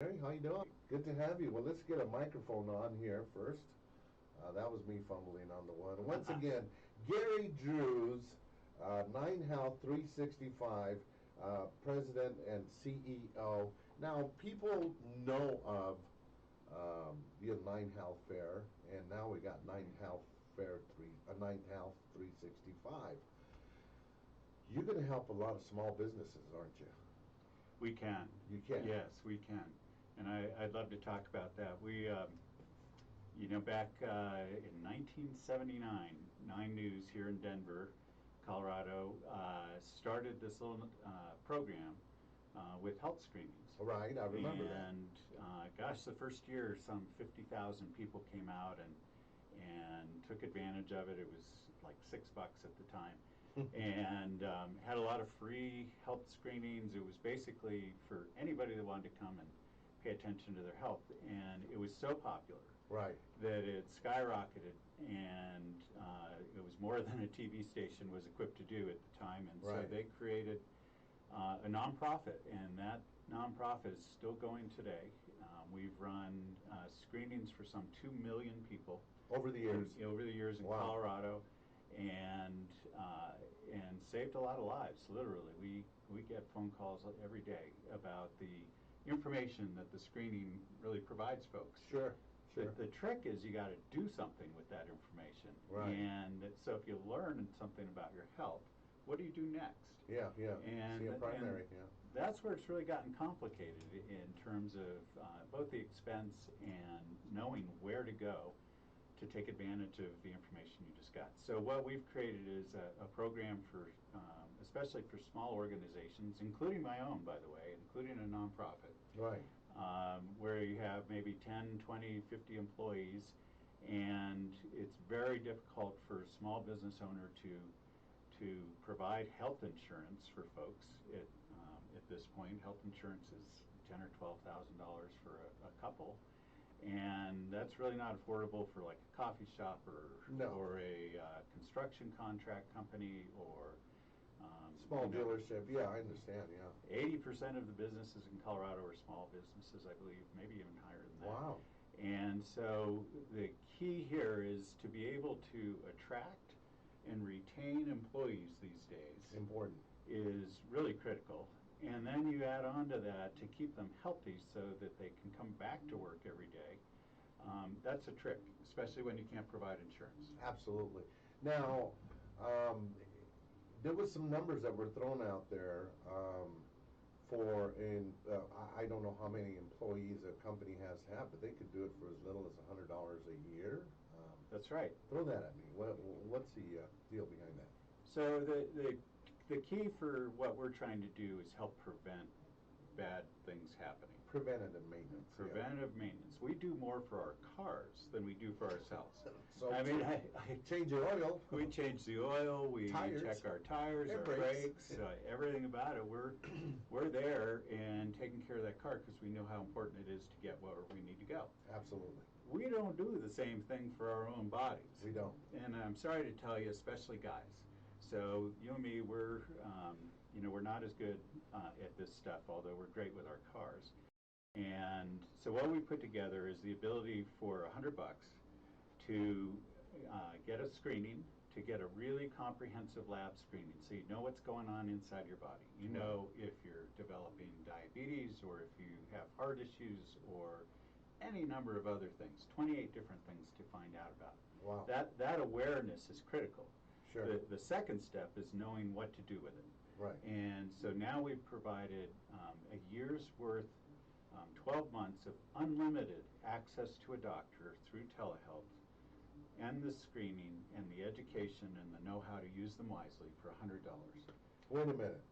Hey, how you doing? Good to have you. Well, let's get a microphone on here first. That was me fumbling on the one. Once again, Gary Drews, 9 Health 365, President and CEO. Now, people know of the 9 Health Fair, and now we got 9 Health Fair 9 Health 365. You're going to help a lot of small businesses, aren't you? We can. You can. Yes, we can. And I'd love to talk about that. Back in 1979, 9 News here in Denver, Colorado, started this little program with health screenings. Right, I remember that. And gosh, the first year, some 50,000 people came out and took advantage of it. It was like $6 at the time. And had a lot of free health screenings. It was basically for anybody that wanted to come and pay attention to their health. And it was so popular Right. that it skyrocketed, and it was more than a TV station was equipped to do at the time. And so Right. they created a nonprofit, and that nonprofit is still going today. We've run screenings for some 2 million people Over the years. in Wow. Colorado, and saved a lot of lives. Literally, we get phone calls every day about the information that the screening really provides folks. Sure, sure. The trick is you got to do something with that information. Right. And so if you learn something about your health, what do you do next? Yeah, yeah. And, See a primary, and yeah. that's where it's really gotten complicated in terms of both the expense and knowing where to go to take advantage of the information you just got. So what we've created is a program for, especially for small organizations, including my own, by the way, including a nonprofit, Right. where you have maybe 10, 20, 50 employees, and it's very difficult for a small business owner to provide health insurance for folks. At this point, health insurance is $10,000 or $12,000 for a couple. And that's really not affordable for like a coffee shop or a construction contract company or Small dealership, yeah, I understand, yeah. 80% of the businesses in Colorado are small businesses, I believe, maybe even higher than that. Wow. And so the key here is to be able to attract and retain employees these days Important. is really critical. And then you add on to that to keep them healthy so that they can come back to work every day. That's a trick, especially when you can't provide insurance. Absolutely. Now, there was some numbers that were thrown out there I don't know how many employees a company has to have, but they could do it for as little as $100 a year. That's right. Throw that at me. What's the deal behind that? So the key for what we're trying to do is help prevent bad things happening. Preventative maintenance. Preventative maintenance. We do more for our cars than we do for ourselves. So I mean, I change the oil. We change the oil. We Tires. Check our tires, Air our brakes, everything about it. We're there and taking care of that car because we know how important it is to get where we need to go. Absolutely. We don't do the same thing for our own bodies. We don't. And I'm sorry to tell you, especially guys. So you and me, we're not as good at this stuff, although we're great with our cars. And so what we put together is the ability for $100 to get a screening, to get a really comprehensive lab screening, so you know what's going on inside your body. You know if you're developing diabetes or if you have heart issues or any number of other things, 28 different things to find out about. Wow. That awareness is critical. Sure. The second step is knowing what to do with it. Right. And so now we've provided a year's worth, 12 months of unlimited access to a doctor through telehealth, and the screening and the education and the know-how to use them wisely for $100. Wait a minute.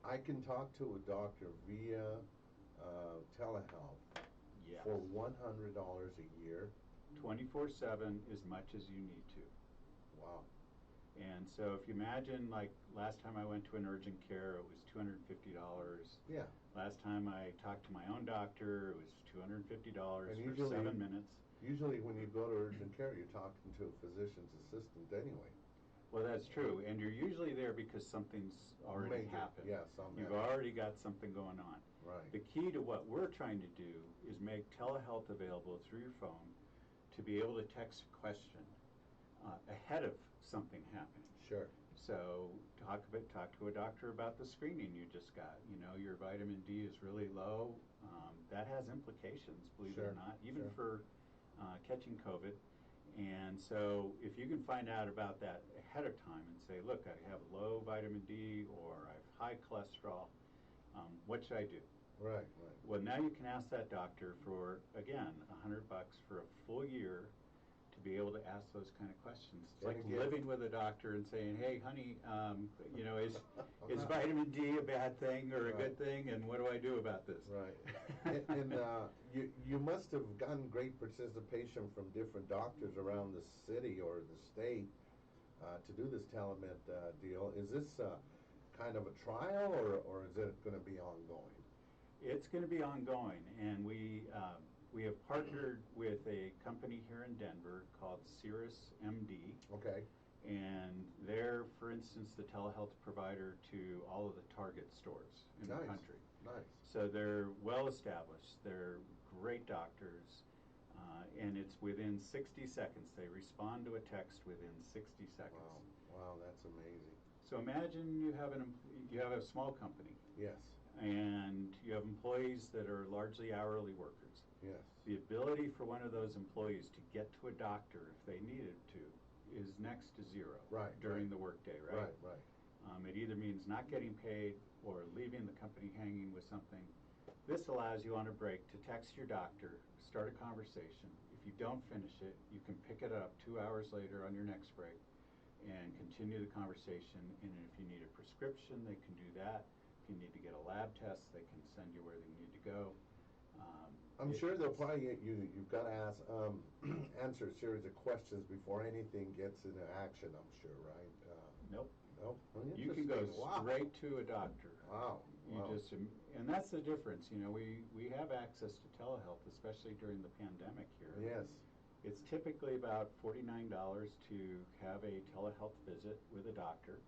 I can talk to a doctor via telehealth Yes. for $100 a year. 24/7, as much as you need to. Wow. And so if you imagine, like last time I went to an urgent care, it was $250. Yeah. Last time I talked to my own doctor, it was $250 And for 7 minutes. Usually when you go to urgent care, you're talking to a physician's assistant anyway. Well, that's true, and you're usually there because something's already Major, happened. yeah, some You've have. already got something going on. Right. The key to what we're trying to do is make telehealth available through your phone to be able to text a question ahead of something happening. Sure. So talk to a doctor about the screening you just got. You know, your vitamin D is really low. That has implications, believe it or Sure, not, even sure. for catching COVID. And so if you can find out about that ahead of time and say, look, I have low vitamin D or I have high cholesterol, what should I do? Right, right. Well, now you can ask that doctor for, again, $100 for a full year to be able to ask those kind of questions. It's And like again, living with a doctor and saying, hey, honey, you know, is vitamin D a bad thing or a good thing, and what do I do about this? Right. And you must have gotten great participation from different doctors around the city or the state to do this telemed deal. Is this kind of a trial, or is it going to be ongoing? It's going to be ongoing, and we have partnered with a company here in Denver called Cirrus MD. Okay. And they're, for instance, the telehealth provider to all of the Target stores in the country. Nice. So they're well established. They're great doctors, and it's within 60 seconds. They respond to a text within 60 seconds. Wow, that's amazing. So imagine you have a small company. Yes. And you have employees that are largely hourly workers. Yes. The ability for one of those employees to get to a doctor if they needed to is next to zero during the workday, right? Right. It either means not getting paid or leaving the company hanging with something. This allows you on a break to text your doctor, start a conversation. If you don't finish it, you can pick it up 2 hours later on your next break and continue the conversation. And if you need a prescription, they can do that. If you need to get a lab test, they can send you where they need to go. I'm sure they'll probably you've got to answer a series of questions before anything gets into action, I'm sure, right? Nope. Nope. Well, You can go wow. straight to a doctor. Wow. And that's the difference. You know, we have access to telehealth, especially during the pandemic here. Yes. It's typically about $49 to have a telehealth visit with a doctor.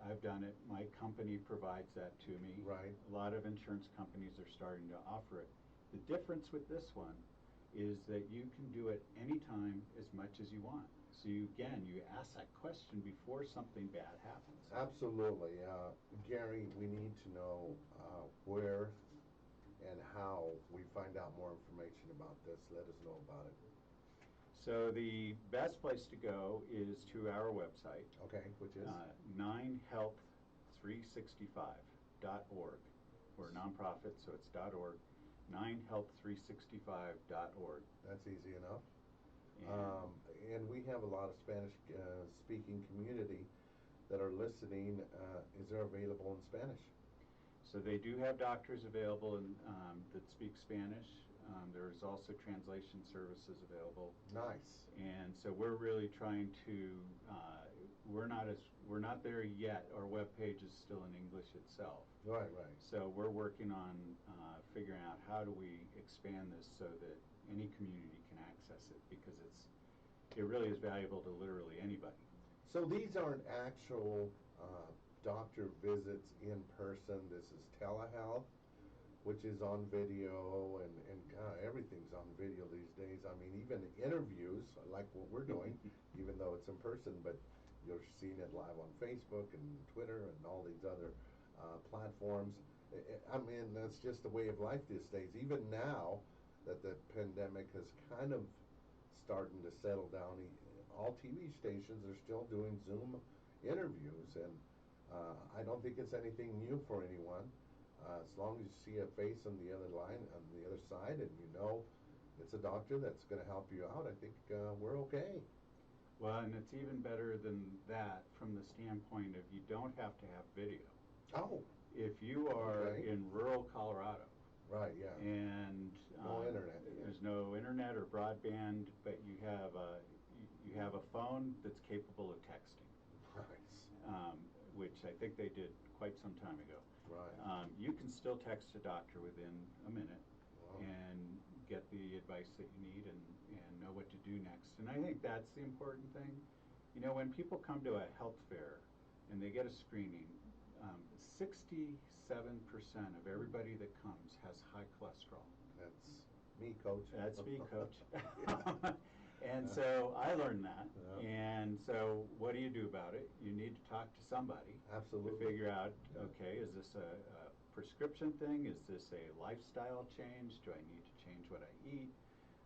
I've done it. My company provides that to me. Right. A lot of insurance companies are starting to offer it. The difference with this one is that you can do it anytime as much as you want. So you ask that question before something bad happens. Absolutely. Gary, we need to know where and how we find out more information about this. Let us know about it. So the best place to go is to our website. Okay, which is? 9health365.org. We're a nonprofit, so it's .org. 9health365.org. That's easy enough. And we have a lot of Spanish speaking community that are listening. Is there available in Spanish? So they do have doctors available that speak Spanish. There's also translation services available. Nice. And so we're really trying to, we're not there yet. Our webpage is still in English itself. Right. So we're working on figuring out how do we expand this so that any community can access it, because it really is valuable to literally anybody. So these aren't actual doctor visits in person. This is telehealth, which is on video, and everything's on video these days. I mean, even interviews, like what we're doing, even though it's in person, but you're seeing it live on Facebook and Twitter and all these other platforms. I mean, that's just the way of life these days. Even now that the pandemic has kind of starting to settle down, all TV stations are still doing Zoom interviews, and I don't think it's anything new for anyone. As long as you see a face on the other line, on the other side, and you know it's a doctor that's going to help you out, I think we're okay. Well, and it's even better than that from the standpoint of you don't have to have video. Oh. If you are in rural Colorado. Right, yeah. And no internet. There's no internet or broadband, but you have a phone that's capable of texting. Right. Which I think they did quite some time ago. Right. You can still text a doctor within a minute. Wow. And get the advice that you need and know what to do next. And I think that's the important thing. You know, when people come to a health fair and they get a screening, 67% of everybody that comes has high cholesterol. That's me, Coach. That's me, Coach. And so I learned that. Yeah. And so what do you do about it? You need to talk to somebody. Absolutely. To figure out, okay, is this a prescription thing? Is this a lifestyle change? Do I need to change what I eat?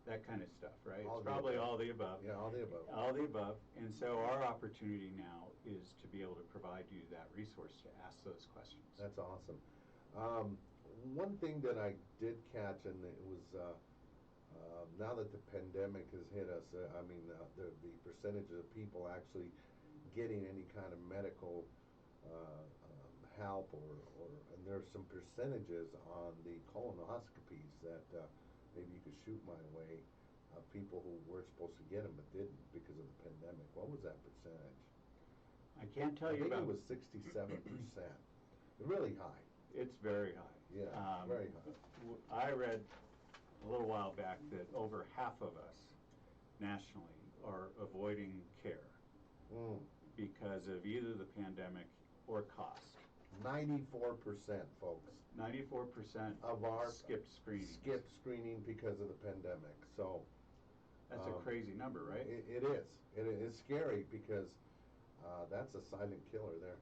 That kind of stuff, right? All It's the probably above. all the above. Yeah, all the above. All the above. And so our opportunity now is to be able to provide you that resource to ask those questions. That's awesome. One thing that I did catch, and it was now that the pandemic has hit us, the percentage of people actually getting any kind of medical help, and there's some percentages on the colonoscopies that maybe you could shoot my way of people who were supposed to get them but didn't because of the pandemic. What was that percentage? I can't tell you about. I think it was 67%. Really high. It's very high. Yeah, very high. I read a little while back that over half of us nationally are avoiding care because of either the pandemic or cost. 94%, folks. 94% of our skipped screening. Skipped screening because of the pandemic. So that's a crazy number, right? It is. It is scary because that's a silent killer there.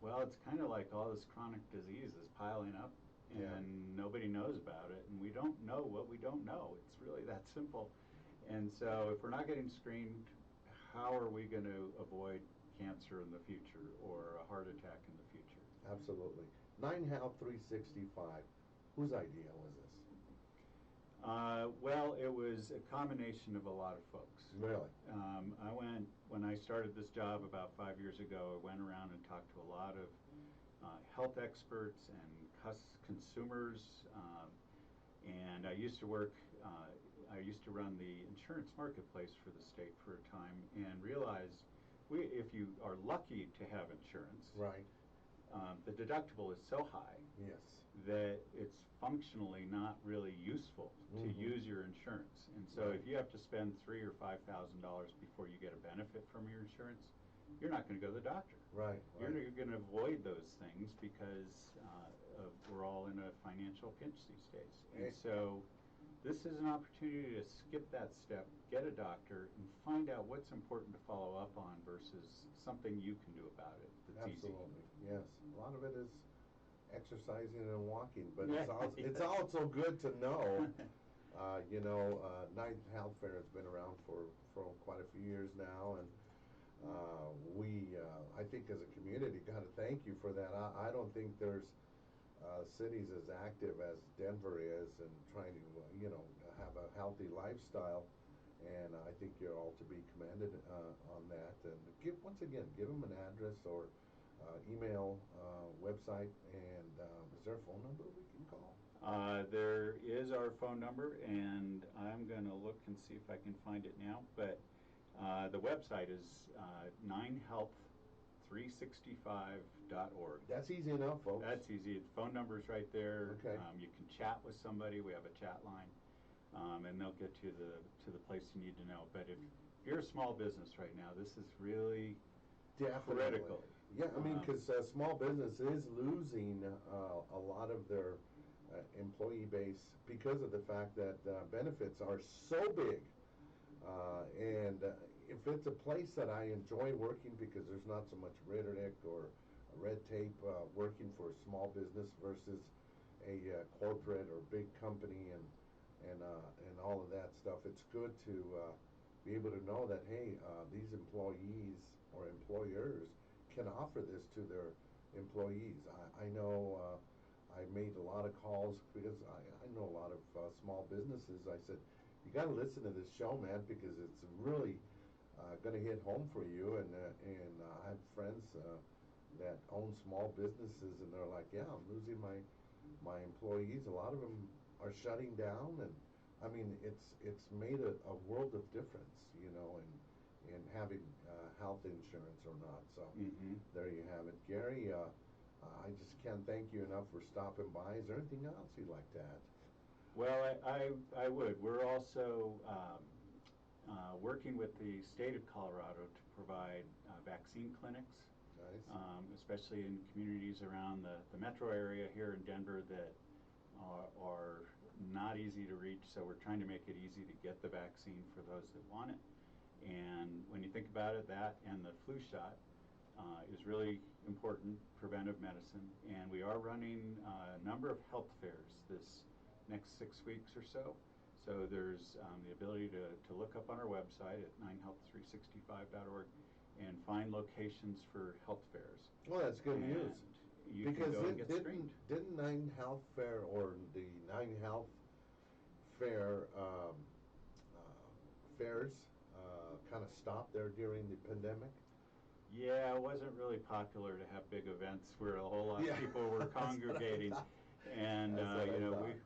Well, it's kind of like all this chronic disease is piling up, and nobody knows about it, and we don't know what we don't know. It's really that simple. And so if we're not getting screened, how are we going to avoid cancer in the future or a heart attack in the future? Absolutely. 9 Health 365, whose idea was this? Well, it was a combination of a lot of folks. Really? When I started this job about 5 years ago, I went around and talked to a lot of health experts and consumers, and I used to run the insurance marketplace for the state for a time, and realized if you are lucky to have insurance, right, the deductible is so high that it's functionally not really useful to use your insurance. And so if you have to spend $3,000 or $5,000 before you get a benefit from your insurance, you're not going to go to the doctor. Right. You're going to avoid those things because we're all in a financial pinch these days. And so this is an opportunity to skip that step, get a doctor, and find out what's important to follow up on versus something you can do about it that's Absolutely. easy. Yes. A lot of it is exercising and walking, but Yeah. it's also good to know. Ninth Health Fair has been around for quite a few years now, and I think as a community, got to thank you for that. I don't think there's cities as active as Denver is in trying to, have a healthy lifestyle, and I think you're all to be commended on that. And give them an address or email, website, and is there a phone number we can call? There is our phone number, and I'm going to look and see if I can find it now. But the website is 9health365.org. That's easy enough, folks. That's easy. The phone number's right there. Okay. You can chat with somebody. We have a chat line, and they'll get you to the place you need to know. But if you're a small business right now, this is really critical. Yeah, because small business is losing a lot of their employee base because of the fact that benefits are so big. And if it's a place that I enjoy working because there's not so much rhetoric or red tape working for a small business versus a corporate or big company and all of that stuff, it's good to be able to know that, hey, these employees or employers can offer this to their employees. I know I made a lot of calls because I know a lot of small businesses. I said, you got to listen to this show, man, because it's really going to hit home for you. And I have friends that own small businesses, and they're like, yeah, I'm losing my employees. A lot of them are shutting down, and it's made a world of difference, in having health insurance or not. So there you have it. Gary, I just can't thank you enough for stopping by. Is there anything else you'd like to add? Well, I would. We're also working with the state of Colorado to provide vaccine clinics, Nice. especially in communities around the metro area here in Denver that are not easy to reach. So we're trying to make it easy to get the vaccine for those that want it. And when you think about it, that and the flu shot is really important preventive medicine. And we are running a number of health fairs this next 6 weeks or so. So there's the ability to look up on our website at 9health365.org and find locations for health fairs. Well, that's good news. You because can go and get screened. didn't Nine Health Fair or the Nine Health Fair fairs kind of stop there during the pandemic? Yeah, it wasn't really popular to have big events where a whole lot of people were congregating, and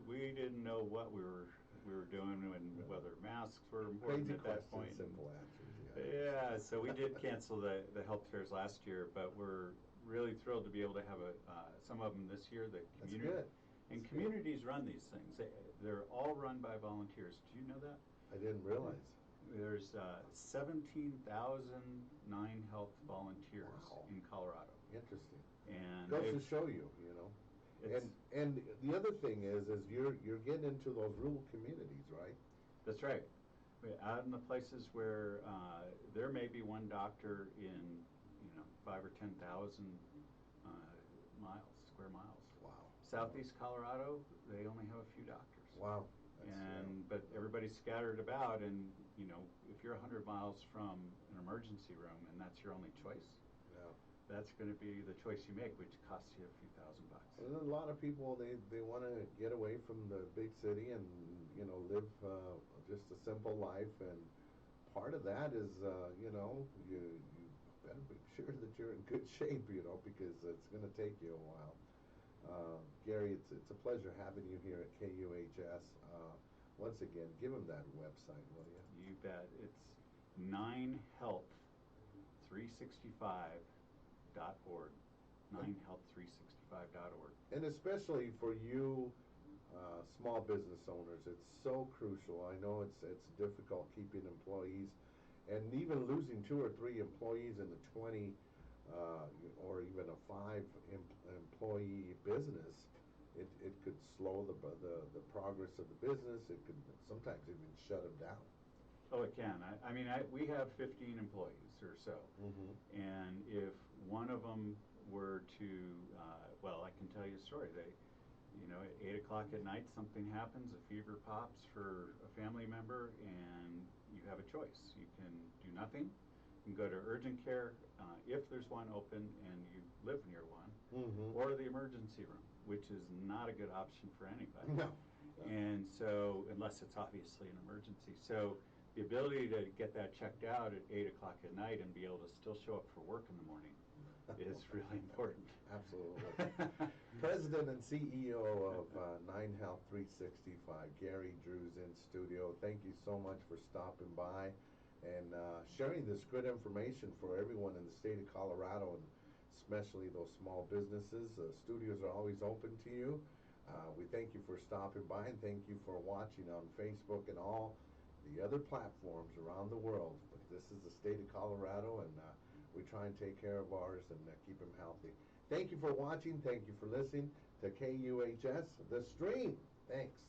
we didn't know what we were doing and whether masks were important at that point. Simple answers. Yeah, so we did cancel the health fairs last year, but we're really thrilled to be able to have some of them this year. The community and communities run these things. They're all run by volunteers. Do you know that? I didn't realize. There's 17,009 health volunteers in Colorado. Interesting. And goes to show you, you know. And the other thing is you're getting into those rural communities, right? That's right. Out in the places where there may be one doctor in 5 or 10,000 square miles. Wow. Southeast Colorado, they only have a few doctors. Wow. But everybody's scattered about, and if you're 100 miles from an emergency room and that's your only choice, that's going to be the choice you make, which costs you a few $1,000s. Well, a lot of people they want to get away from the big city and live just a simple life, and part of that is you better be sure that you're in good shape, because it's going to take you a while. Gary, it's a pleasure having you here at KUHS. Once again, give them that website, will you? You bet. It's 9health365.org. 9health365.org. And especially for you small business owners, it's so crucial. I know it's difficult keeping employees, and even losing 2 or 3 employees in the 20 or even a 5 employee business, it could slow the progress of the business. It could sometimes even shut them down. Oh, it can. We have 15 employees or so, and if one of them were to, I can tell you a story. At 8 o'clock at night, something happens, a fever pops for a family member, and you have a choice. You can do nothing. You can go to urgent care if there's one open and you live near one, or the emergency room, which is not a good option for anybody. No. And so, unless it's obviously an emergency. So the ability to get that checked out at 8 o'clock at night and be able to still show up for work in the morning is really important. Absolutely. President and CEO of 9Health 365, Gary Drews in studio. Thank you so much for stopping by and sharing this good information for everyone in the state of Colorado, and especially those small businesses. Studios are always open to you. We thank you for stopping by, and thank you for watching on Facebook and all the other platforms around the world. But this is the state of Colorado, and we try and take care of ours and keep them healthy. Thank you for watching. Thank you for listening to KUHS, The Stream. Thanks.